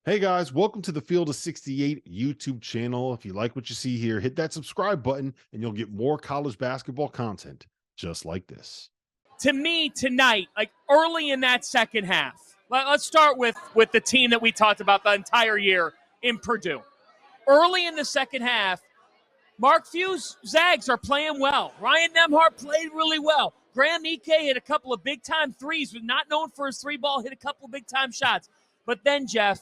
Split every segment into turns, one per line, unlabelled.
Hey guys, welcome to the Field of 68 YouTube channel. If you like what you see here, hit that subscribe button and you'll get more college basketball content just like this.
To me tonight, like early in that second half, let's start with the team that we talked about the entire year in Purdue. Early in the second half, Mark Few's Zags are playing well. Ryan Nembhard played really well. Graham Ike hit a couple of big-time threes, was not known for his three ball, hit a couple of big-time shots. But then, Jeff,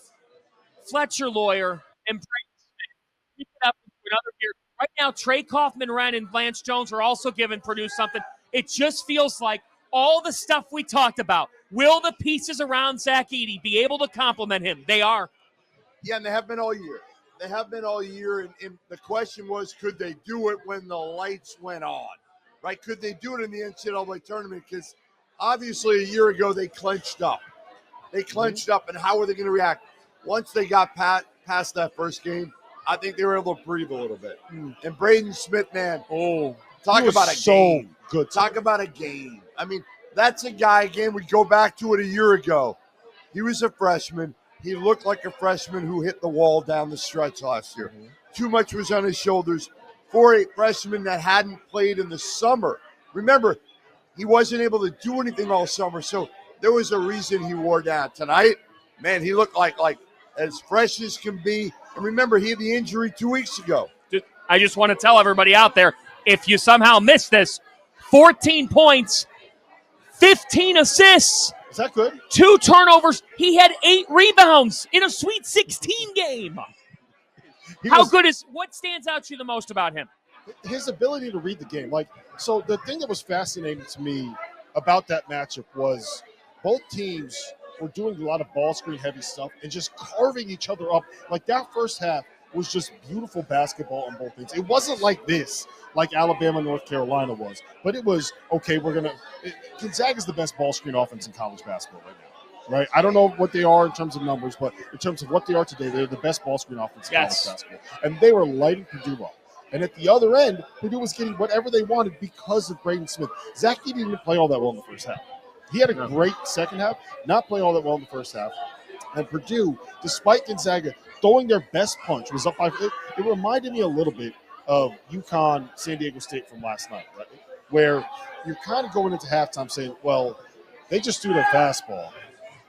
Fletcher Lawyer and Brayton Smith pick it up into another year. Right now, Trey Kaufman-Renn and Lance Jones are also giving Purdue something. It just feels like all the stuff we talked about. Will the pieces around Zach Edey be able to complement him? They are.
Yeah, and they have been all year. They have been all year, and the question was, could they do it when the lights went on, right? Could they do it in the NCAA tournament? Because obviously a year ago they clenched up. They clenched up, and how were they going to react? Once they got past that first game, I think they were able to breathe a little bit. And Braden Smith, man, talk about a game.
Good.
Talk about a game. I mean, that's a guy, again, we go back to it a year ago. He was a freshman. He looked like a freshman who hit the wall down the stretch last year. Too much was on his shoulders for a freshman that hadn't played in the summer. Remember, he wasn't able to do anything all summer, so there was a reason he wore down. Tonight, man, he looked like as fresh as can be. And remember, he had the injury 2 weeks ago.
I just want to tell everybody out there, if you somehow missed this, 14 points, 15 assists.
Is that good?
2 turnovers. He had 8 rebounds in a Sweet 16 game. What stands out to you the most about him?
His ability to read the game. So the thing that was fascinating to me about that matchup was both teams were doing a lot of ball screen heavy stuff and just carving each other up. Like that first half was just beautiful basketball on both ends. It wasn't like this, like Alabama, North Carolina was, but it was, okay, Gonzaga's the best ball screen offense in college basketball right now, right? I don't know what they are in terms of numbers, but in terms of what they are today, they're the best ball screen offense in college basketball. And they were lighting Purdue up. And at the other end, Purdue was getting whatever they wanted because of Braden Smith. Zach Edey didn't play all that well in the first half. He had a great second half, not play all that well in the first half. And Purdue, despite Gonzaga throwing their best punch, was up by – it reminded me a little bit of UConn, San Diego State from last night, right? Where you're kind of going into halftime saying, well, they just threw their fastball.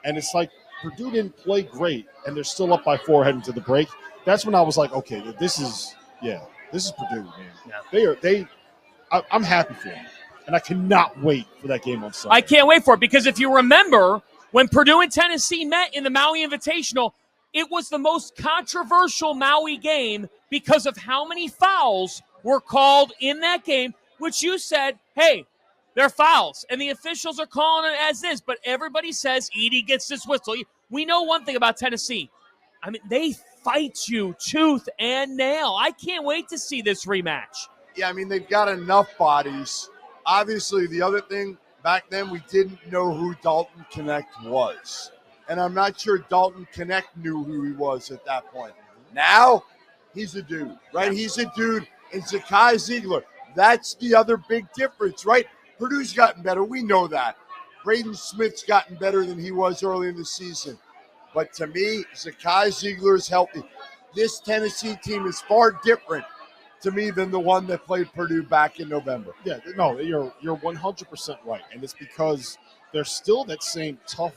And it's like Purdue didn't play great, and they're still up by 4 heading to the break. That's when I was like, okay, this is Purdue, man. Yeah. I'm happy for them. And I cannot wait for that game on Sunday.
I can't wait for it because if you remember, when Purdue and Tennessee met in the Maui Invitational, it was the most controversial Maui game because of how many fouls were called in that game, which you said, hey, they're fouls, and the officials are calling it as this, but everybody says Edey gets this whistle. We know one thing about Tennessee. I mean, they fight you tooth and nail. I can't wait to see this rematch.
Yeah, I mean, they've got enough bodies. Obviously, the other thing, back then we didn't know who Dalton Connect was. And I'm not sure Dalton Connect knew who he was at that point. Now, he's a dude, right? He's a dude. And Zakai Ziegler, that's the other big difference, right? Purdue's gotten better. We know that. Braden Smith's gotten better than he was early in the season. But to me, Zakai Ziegler is healthy. This Tennessee team is far different to me than the one that played Purdue back in November.
Yeah, no, you're 100% right. And it's because they're still that same tough,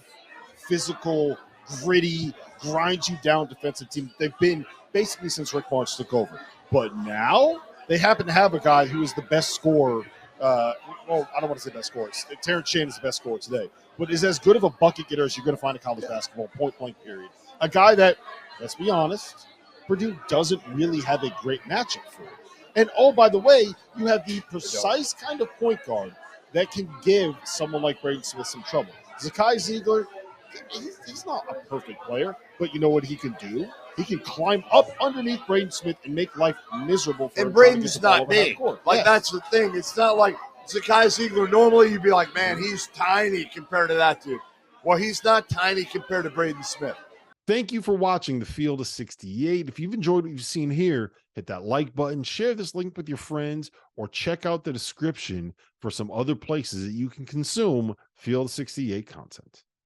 physical, gritty, grind you down defensive team they've been basically since Rick Barnes took over. But now they happen to have a guy who is the best scorer. I don't want to say best scorer. Terrence Shannon is the best scorer today, but is as good of a bucket getter as you're going to find in college basketball, point blank period. A guy that, let's be honest, Purdue doesn't really have a great matchup for. And, oh, by the way, you have the precise kind of point guard that can give someone like Braden Smith some trouble. Zakai Ziegler, he's not a perfect player, but you know what he can do? He can climb up underneath Braden Smith and make life miserable for him.
And Braden's not big. That's the thing. It's not like Zakai Ziegler. Normally you'd be like, man, he's tiny compared to that dude. Well, he's not tiny compared to Braden Smith.
Thank you for watching the Field of 68. If you've enjoyed what you've seen here, hit that like button, share this link with your friends, or check out the description for some other places that you can consume Field of 68 content.